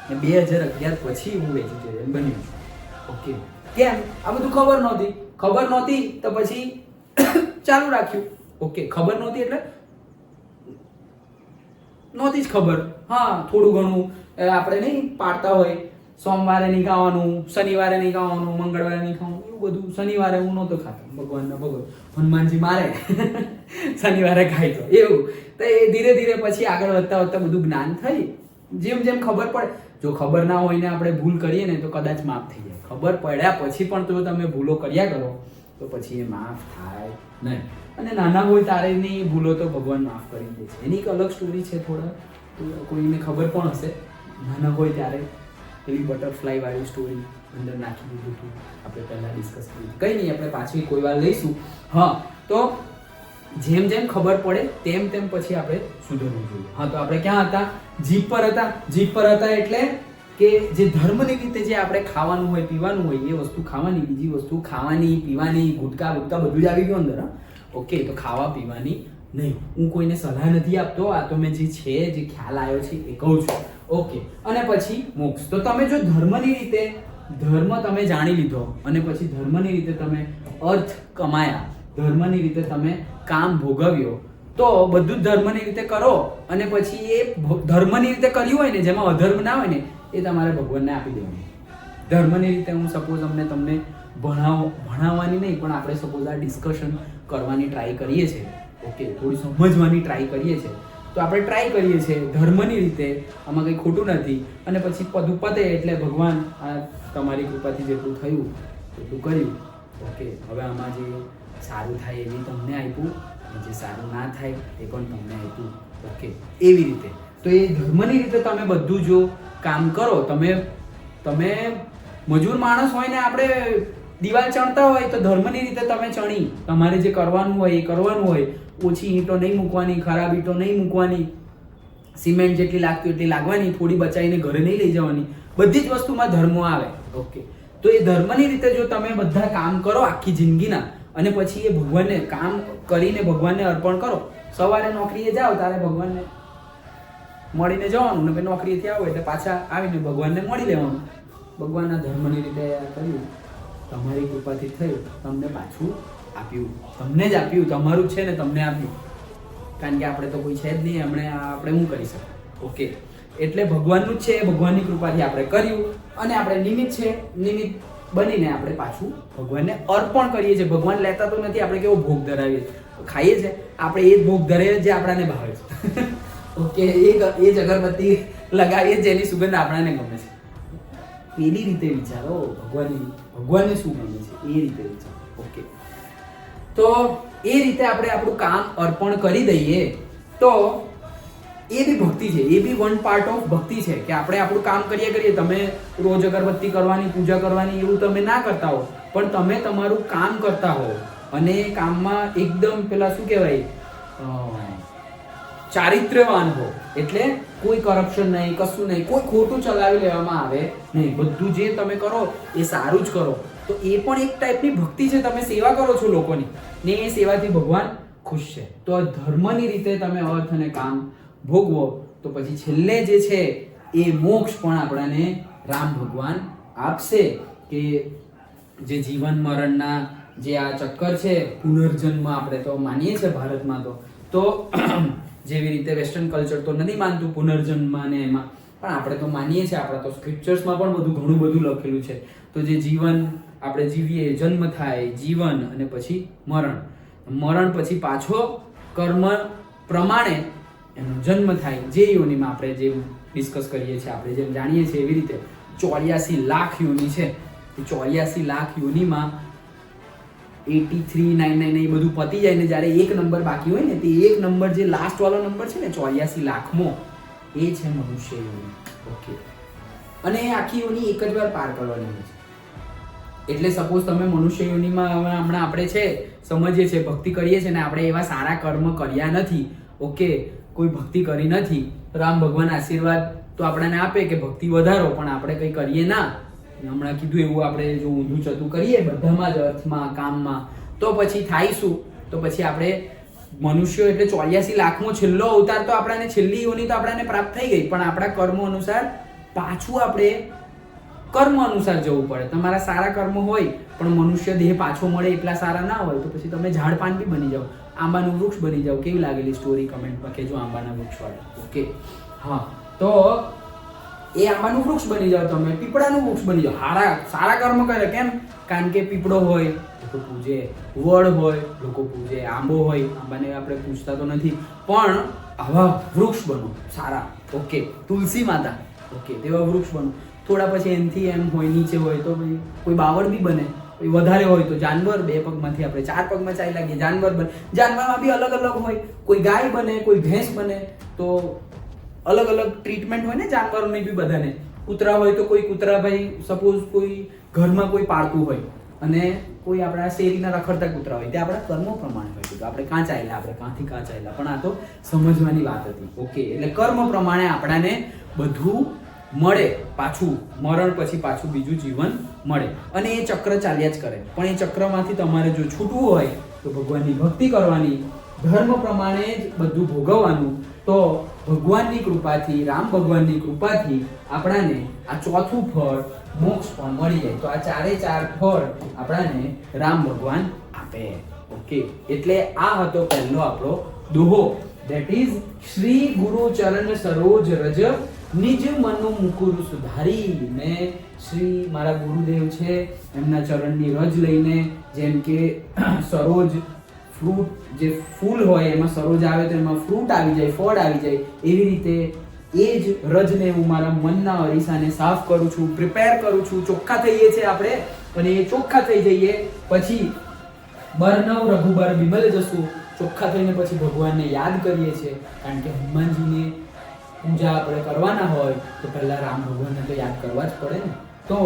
ને 2011 પછી હું વેજીટેરિયન બન્યો છું. ઓકે, કેમ? આ બધું ખબર નહોતી તો પછી ચાલુ રાખ્યું. ઓકે, ખબર નહોતી એટલે નહોતી જ ખબર. હા, થોડું ઘણું આપણે નહીં પાડતા હોય, સોમવારે નહીં ખાવાનું, શનિવારે નહીં ખાવાનું, મંગળવારે નહીં ખાવાનું, એવું બધું. શનિવારે હું નહોતો ખાતો, ભગવાનના ભગવાન હનુમાનજી મારે શનિવારે ખાઈ તો એવું. તો એ ધીરે ધીરે પછી આગળ વધતા બધું જ્ઞાન થઈ. જેમ જેમ ખબર પડે, જો ખબર ના હોય ને આપણે ભૂલ કરીએ ને તો કદાચ માફ થઈ જાય. ખબર પડ્યા પછી પણ જો તમે ભૂલો કર્યા કરો તો પછી એ માફ થાય નહીં. અને નાના હોય તારે ની ભૂલો તો ભગવાન માફ કરી દે છે. એની એક અલગ સ્ટોરી છે. થોડા કોઈને ખબર પણ હશે, નાના હોય ત્યારે એવી બટરફ્લાય વાળી સ્ટોરી અંદર નાખી દીધું હતું. આપણે પહેલા ડિસ્કસ કરી. કંઈ નહીં, આપણે પાછી કોઈ વાર લઈશું. હા, તો જેમ જેમ ખબર પડે તેમ તેમ પછી આપણે સુધરવું જોઈએ. હા, તો આપણે ક્યાં હતા? જીભ પર હતા એટલે કે જે ધર્મની રીતે જે આપણે ખાવાનું હોય, પીવાનું હોય, એ વસ્તુ ખાવાની, બીજી વસ્તુ ખાવાની, પીવાની, ગુટકા બધું જ આવી ગયું અંદર. ઓકે, તો ખાવા પીવાની નહીં. હું કોઈને સલાહ નથી આપતો, આ તો મેં જે છે, જે ખ્યાલ આવ્યો છે એ કહું છું. ઓકે, અને પછી મોક્ષ. તો તમે જો ધર્મની રીતે ધર્મ તમે જાણી લીધો, અને પછી ધર્મની રીતે તમે અર્થ કમાયા, ધર્મની રીતે તમે કામ ભોગવ્યો, તો બધું જ ધર્મની રીતે કરો. અને પછી એ ધર્મની રીતે કર્યું હોય ને, જેમાં અધર્મ ના હોય ને, એ તમારે ભગવાનને આપી દેવાનું. ધર્મની રીતે હું સપોઝ તમને ભણાવવાની નહીં, પણ આપણે સપોઝ આ ડિસ્કશન કરવાની ટ્રાય કરીએ છીએ. ઓકે, થોડી સમજવાની ટ્રાય કરીએ છીએ, તો આપણે ટ્રાય કરીએ છીએ ધર્મની રીતે. આમાં કંઈ ખોટું નથી. અને પછી બધું પતે એટલે ભગવાન આ તમારી કૃપાથી જેટલું થયું એટલું કર્યું, ઓકે, હવે આમાં જે સારું થાય એવી તમને આપ્યું, અને જે સારું ના થાય એ પણ તમને આપ્યું. ઓકે, એવી રીતે તો એ ધર્મની રીતે તમે બધું જો કામ કરો, તમે મજૂર માણસ હોય ને આપણે દિવાલ ચણતા હોય તો ધર્મની રીતે તમે ચણી, તમારે જે કરવાનું હોય એ કરવાનું હોય. ઓછી ઈંટો નહીં મૂકવાની, ખરાબ ઈંટો નહીં મૂકવાની, સિમેન્ટ જેટલી લાગતી એટલી લાગવાની, થોડી બચાવીને ઘરે નહીં લઈ જવાની. બધી જ વસ્તુમાં ધર્મ આવે. ઓકે, તો એ ધર્મની રીતે જો તમે બધા કામ કરો આખી જિંદગીના, અને પછી એ ભગવાનને કામ કરીને ભગવાનને અર્પણ કરો. સવારે નોકરીએ જાઓ ત્યારે ભગવાનને મળીને જવાનું, ને પછી નોકરીએથી આવો એટલે પાછા આવીને ભગવાનને મળી લેવાનું. ભગવાનના ધર્મની રીતે કર્યું, તમારી કૃપાથી થયું, તમને પાછું આપ્યું, તમને જ આપ્યું, તમારું છે ને તમને આપ્યું. કારણ કે આપણે તો કોઈ છે જ નહીં, આપણે શું કરી શકીએ. ઓકે, એટલે ભગવાનનું જ છે, ભગવાનની કૃપાથી આપણે કર્યું, અને આપણે નિમિત્ત બનીને આપણે પાછું ભગવાનને અર્પણ કરીએ છીએ. ભગવાન લેતા તો નથી, આપણે કેવો ભોગ ધરાવીએ ખાઈએ છીએ, આપણે એ જ ભોગ ધરાવીએ જે આપણાને ભાવે છે. ઓકે, એ જ અગરબત્તી લગાવીએ જેની સુગંધ આપણાને ગમે છે. પેલી રીતે વિચારો, ભગવાનને શું ગમે છે એ રીતે વિચારો. ઓકે, તો એ રીતે આપણે આપણું કામ અર્પણ કરી દઈએ તો એ બી ભક્તિ છે, એ બી વન પાર્ટ ઓફ ભક્તિ છે કે આપણે આપણું કામ કરીએ. તમે રોજ અગરબત્તી કરવાની, પૂજા કરવાની એવું તમે ના કરતા હો, પણ તમે તમારું કામ કરતા હો અને કામમાં એકદમ પેલા શું કહેવાય, ચારિત્ર્યવાન હો. એટલે કોઈ કરપ્શન નહીં, કશું નહીં, કોઈ ખોટું ચલાવી લેવામાં આવે નહીં. બધું જે તમે કરો એ સારું જ કરો. તો એ પણ એક ટાઈપની ભક્તિ છે. તમે સેવા કરો છો લોકોની, ને એ સેવાથી ભગવાન ખુશ છે. તો ધર્મની રીતે તમે અર્થ અને કામ ભોગવો તો પછી છેલ્લે જે છે એ મોક્ષ પણ આપણને રામ ભગવાન આપશે. કે જે જીવન મરણના જે આ ચક્કર છે, પુનર્જન્મ આપણે તો માનીએ છીએ ભારતમાં તો જેવી રીતે વેસ્ટર્ન કલ્ચર તો નથી માનતું પુનર્જન્મ ને એમાં, પણ આપણે તો માનીએ છીએ. આપણા તો સ્ક્રિપ્ચર્સમાં પણ ઘણું બધું લખેલું છે. તો જે જીવન આપણે જીવીએ, જન્મ થાય, જીવન અને પછી મરણ પછી પાછો કર્મ પ્રમાણે એનો જન્મ થાય. જે યોનિમાં આપણે જે ડિસ્કસ કરીએ છીએ, આપણે જેમ જાણીએ છીએ એવી રીતે 84 લાખ યોનિ છે. 84 લાખ યોનિમાં 83,999 એ બધું પતી જાય ને જ્યારે એક નંબર બાકી હોય ને, તે એક નંબર જે લાસ્ટ વાળો નંબર છે ને 84 લાખમો, એ છે મનુષ્ય યોનિ. ઓકે, અને એ આખી યોનિ એક જ વાર પાર કરવાની હોય છે. એટલે સપોઝ તમે મનુષ્ય યોનિમાં હમણાં આપણે છે સમજીએ છીએ, ભક્તિ કરીએ છીએ ને આપણે એવા સારા કર્મ કર્યા નથી. ઓકે, કોઈ ભક્તિ કરી નથી, રામ ભગવાન આશીર્વાદ તો આપણને આપે કે ભક્તિ વધારો, પણ આપણે કંઈ કરીએ ના. હમણાં કીધું એવું આપણે જો ઊંધું ચતું કરીએ બધામાં જ, અર્થમાં, કામમાં, તો પછી થાય શું? તો પછી આપણે મનુષ્યો એટલે 84 લાખમો છેલ્લો અવતાર તો આપણને, છેલ્લી યોનિ તો આપણને પ્રાપ્ત થઈ ગઈ, પણ આપણા કર્મો અનુસાર પાછું આપણે કર્મ અનુસાર જવું પડે. તમારા સારા કર્મ હોય પણ મનુષ્ય દેહ પાછો મળે એટલા સારા ના હોય તો પછી તમે ઝાડ પાન બી બની જાઓ, આંબાનું વૃક્ષ બની જાઓ. કેવી લાગેલી સ્ટોરી કમેન્ટમાં કહેજો, આંબાના વૃક્ષ વાળા. ઓકે, હા, તો એ આંબાનું વૃક્ષ બની જાઓ, તમે પીપળાનું વૃક્ષ બની જાઓ. સારા કર્મ કરે. કેમ? કારણ કે પીપળો હોય લોકો પૂજે, વડ હોય લોકો પૂજે, આંબો હોય, આંબાને આપણે પૂજતા તો નથી, પણ આવા વૃક્ષ બનો સારા. ઓકે, તુલસી માતા, ઓકે, તેવા વૃક્ષ બનો. થોડા પછી એનથી એમ હોય, નીચે હોય તો કોઈ બાવળ બી બને, વધારે હોય તો જાનવર, 2 પગમાંથી આપણે 4 પગમાં ચાલી લાગીએ, જાનવર બને. જાનવરમાં બી અલગ અલગ હોય, કોઈ ગાય બને, કોઈ ભેંસ બને. તો અલગ અલગ ટ્રીટમેન્ટ હોય ને જાનવરોની બી બધાને. કૂતરા હોય તો કોઈ કૂતરા, ભાઈ સપોઝ કોઈ ઘરમાં કોઈ પાળતું હોય અને કોઈ આપણા શેરીના રખડતા કૂતરા હોય, તે આપણા કર્મો પ્રમાણે હોય છે. તો આપણે કાં ચાલ્યા, આપણે કાંથી કાં ચાલ્યા, પણ આ તો સમજવાની વાત હતી. ઓકે, એટલે કર્મ પ્રમાણે આપણાને બધું મળે, પાછું મરણ પછી પાછું બીજું જીવન મળે, અને એ ચક્ર ચાલ્યા જ કરે. પણ એ ચક્રમાંથી તમારે જો છૂટવું હોય તો ભગવાનની ભક્તિ કરવાની, ધર્મ પ્રમાણે જ બધું ભોગવવાનું. તો ભગવાનની કૃપાથી, રામ ભગવાનની કૃપાથી આપણાને આ ચોથું ફળ મોક્ષ પણ મળી જાય. તો આ 4 ફળ આપણાને રામ ભગવાન આપે. ઓકે, એટલે આ હતો પહેલો આપણો દોહો, ધેટ ઇઝ શ્રી ગુરુ ચરણ સરોજ રજ નિજ મનુ મુકુર સુધારી. મેં શ્રી મારા ગુરુદેવ છે એમના ચરણની રજ લઈને, જેમ કે સરોજ ફ્રૂટ, જે ફૂલ હોય એમાં સરોજ આવે તો એમાં ફ્રૂટ આવી જાય, ફળ આવી જાય, એવી રીતે એ જ રજને હું મારા મનના અરીસાને સાફ કરું છું, પ્રિપેર કરું છું. ચોખ્ખા થઈએ છીએ આપણે અને એ ચોખ્ખા થઈ જઈએ પછી બરનવ રઘુબર બિમલ જશું, ચોખ્ખા થઈને પછી ભગવાનને યાદ કરીએ છીએ, કારણ કે હનુમાનજીની પૂજા આપણે કરવાના હોય તો પહેલા રામ ભગવાનને તો યાદ કરવા જ પડે ને. તો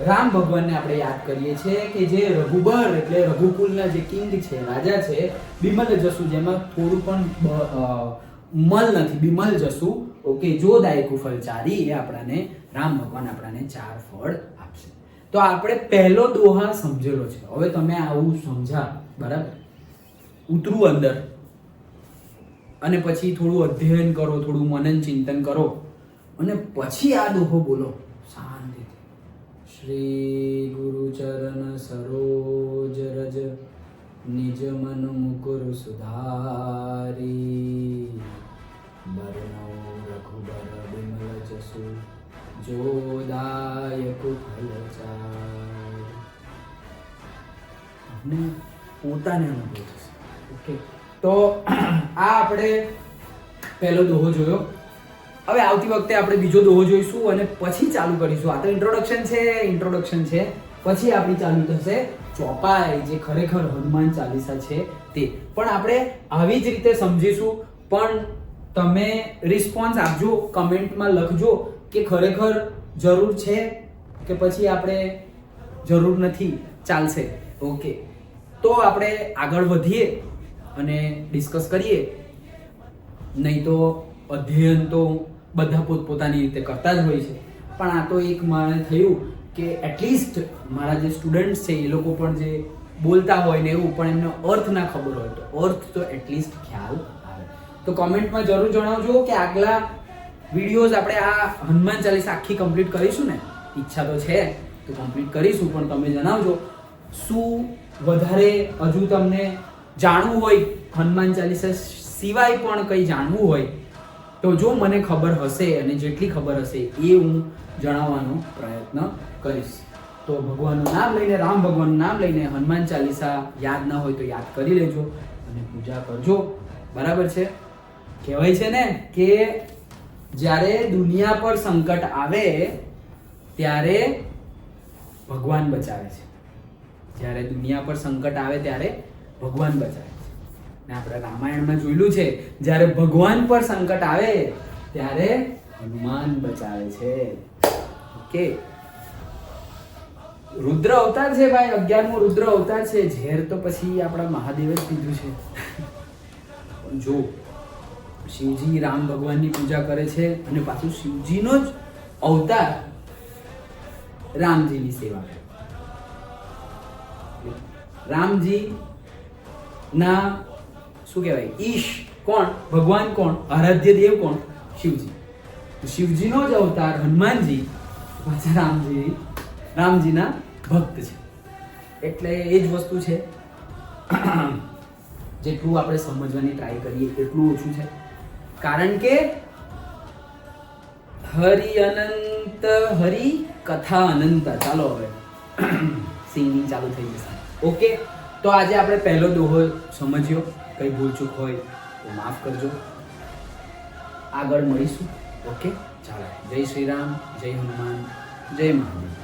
રામ ભગવાનને આપણે યાદ કરીએ છીએ કે જે રઘુબર એટલે રઘુકુલના જે કિંગ છે, રાજા છે, બિમલ જસુ, જેમાં થોડું પણ મલ નથી, બિમલ જસુ. ઓકે, જો દાયકુ ફળ ચારી, એ આપણાને રામ ભગવાન આપણાને 4 ફળ આપશે. તો આપણે પહેલો દોહા સમજેલો છે. હવે તમે આવું સમજા, બરાબર, ઉતરું અંદર અને પછી થોડું અધ્યયન કરો, થોડું મનન ચિંતન કરો અને પછી આ દોહો બોલો શાંતિથી. શ્રી ગુરુ ચરણ સરોજ રજ નિજ મન મુકુર સુધારી, બરનૌ રઘુબર બિમલ જસુ, જો દાયક ફલ ચારી. આપણે પોતાને અનુભવ થશે. ઓકે, તો આ આપણે પહેલો દોહો જોયો. હવે આવતી વખતે આપણે બીજો દોહો જોઈશું અને પછી ચાલુ કરીશું. આ તો ઇન્ટ્રોડક્શન છે, પછી આપણી ચાલુ થશે ચોપાઈ, જે ખરેખર હનુમાન ચાલીસા છે તે. પણ આપણે આવી જ રીતે સમજીશું. પણ તમે રિસ્પોન્સ આપજો, કમેન્ટમાં લખજો કે ખરેખર જરૂર છે કે પછી આપણે જરૂર નથી, ચાલશે. ઓકે, તો આપણે આગળ વધીએ અને ડિસ્કસ કરીએ. નહીં તો અધ્યયન તો બધા પોતપોતાની રીતે કરતા જ હોય છે, પણ આ તો એક મને થયું કે એટલીસ્ટ મારા જે સ્ટુડન્ટ્સ છે એ લોકો પણ જે બોલતા હોય ને એવું, પણ એમને અર્થ ના ખબર હોય તો અર્થ તો એટલીસ્ટ ખ્યાલ આવે. તો કોમેન્ટમાં જરૂર જણાવજો કે આગલા વિડીયોઝ આપણે આ હનુમાન ચાલીસા આખી કમ્પ્લીટ કરીશું ને. ઈચ્છા તો છે તો કમ્પ્લીટ કરીશું, પણ તમે જણાવજો શું વધારે હજુ તમને જાણવું હોય, હનુમાન ચાલીસા સિવાય પણ કંઈ જાણવું હોય તો જો મને ખબર હશે અને જેટલી ખબર હશે એ હું જણાવવાનો પ્રયત્ન કરીશ. તો ભગવાનનું નામ લઈને, રામ ભગવાનનું નામ લઈને હનુમાન ચાલીસા યાદ ના હોય તો યાદ કરી લેજો અને પૂજા કરજો. બરાબર છે? કહેવાય છે ને કે જ્યારે દુનિયા પર સંકટ આવે ત્યારે ભગવાન બચાવે છે. જ્યારે દુનિયા પર સંકટ આવે ત્યારે ભગવાન બચાવે છે. ને આપણે રામાયણમાં જોયેલું છે, જ્યારે ભગવાન પર સંકટ આવે ત્યારે હનુમાન બચાવે છે. ઓકે, રુદ્ર અવતાર છે ભાઈ, 11મો રુદ્ર અવતાર છે. ઝેર તો પછી આપણા મહાદેવે જ પીધું છે. જો શિવજી રામ ભગવાનની પૂજા કરે છે અને પાછું શિવજીનો જ અવતાર રામજીની સેવા કરે. રામજી ના શું કહેવાય, ઈશ કોણ? ભગવાન કોણ? આરાધ્ય દેવ કોણ? શિવજી. શિવજીનો જ અવતાર હનુમાનજી પાછા રામજીના ભક્ત છે. એટલે એ જ વસ્તુ છે. જેટલું આપણે સમજવાની ટ્રાય કરીએ એટલું ઓછું છે, કારણ કે હરિ અનંત, હરિ કથા અનંત. ચાલો હવે સિંગિંગ ચાલુ થઈ જશે. ઓકે, તો આજે આપણે પહેલો દોહો સમજ્યો. કંઈ ભૂલચૂક હોય તો માફ કરજો. આગળ મળીશું. ઓકે, ચાલો. જય શ્રી રામ, જય હનુમાન, જય મહાદેવ.